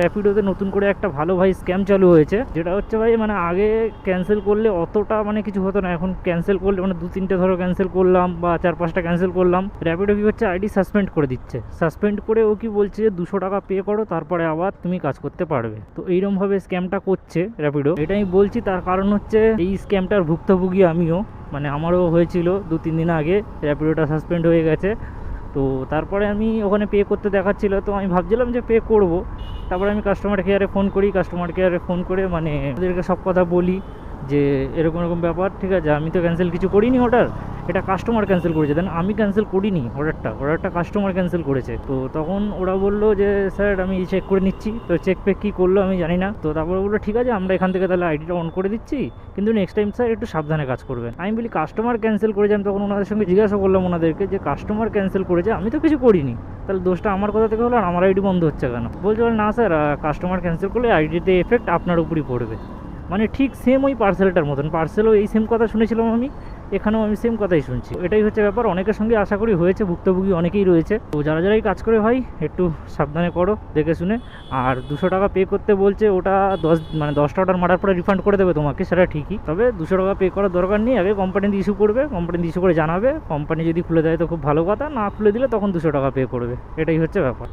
র্যাপিডোতে নতুন করে একটা ভালো ভাই স্ক্যাম চালু হয়েছে, যেটা হচ্ছে ভাই মানে আগে ক্যান্সেল করলে অতটা মানে কিছু হতো না, এখন ক্যান্সেল করলে মানে 2-3টে ধরো ক্যান্সেল করলাম বা 4-5টা ক্যান্সেল করলাম, র্যাপিডো কি হচ্ছে আইডি সাসপেন্ড করে দিচ্ছে। সাসপেন্ড করে ও কি বলছে যে 200 টাকা পে করো তারপরে আবার তুমি কাজ করতে পারবে। তো এইরকমভাবে স্ক্যামটা করছে র্যাপিডো। এটা আমি বলছি তার কারণ হচ্ছে এই স্ক্যামটার ভুক্তভোগী আমিও, মানে আমারও হয়েছিল 2-3 দিন আগে র্যাপিডোটা সাসপেন্ড হয়ে গেছে। তো তারপরে আমি ওখানে পে করতে দেখাচ্ছিল, তো আমি ভাবছিলাম যে পে করব। তারপরে আমি কাস্টমার কেয়ারে ফোন করি, কাস্টমার কেয়ারে ফোন করে মানে ওদেরকে সব কথা বলি যে এরকম এরকম ব্যাপার, ঠিক আছে আমি তো ক্যান্সেল কিছু করিনি অর্ডার, এটা কাস্টমার ক্যান্সেল করেছে, দেন আমি ক্যান্সেল করিনি অর্ডারটা কাস্টমার ক্যান্সেল করেছে। তো তখন ওরা বললো যে স্যার আমি চেক করে নিচ্ছি। তো চেক পেক কী করলো আমি জানি না। তো তারপরে বললো ঠিক আছে আমরা এখান থেকে তাহলে আইডিটা অন করে দিচ্ছি, কিন্তু নেক্সট টাইম স্যার একটু সাবধানে কাজ করবেন। আমি বলি কাস্টমার ক্যান্সেল করেছে, আমি তখন ওনাদের সঙ্গে জিজ্ঞাসা করলাম ওনাদেরকে যে কাস্টমার ক্যান্সেল করেছে, আমি তো কিছু করিনি, তাহলে দোষটা আমার কথা থেকে হলো আর আমার আইডি বন্ধ হচ্ছে কেন? বলছে না স্যার কাস্টমার ক্যান্সেল করলে আইডিতে এফেক্ট আপনার উপরই পড়বে। মানে ঠিক সেম ওই পার্সেলটার মতন, পার্সেলও এই সেম কথা শুনেছিলাম আমি, এখানেও আমি সেম কথাই শুনছি। এটাই হচ্ছে ব্যাপার, অনেকের সঙ্গে আশা করি হয়েছে, ভুক্তভোগী অনেকেই রয়েছে। তো যারা যারাই কাজ করে ভাই একটু সাবধানে করো, দেখে শুনে। আর 200 টাকা পে করতে বলছে, ওটা 10টা অর্ডার মারার পরে রিফান্ড করে দেবে তোমাকে, সেটা ঠিকই, তবে 200 টাকা পে করার দরকার নেই। আগে কোম্পানিতে ইস্যু করবে, কোম্পানিতে ইস্যু করে জানাবে, কোম্পানি যদি খুলে দেয় তো খুব ভালো কথা, না খুলে দিলে তখন 200 টাকা পে করবে। এটাই হচ্ছে ব্যাপার।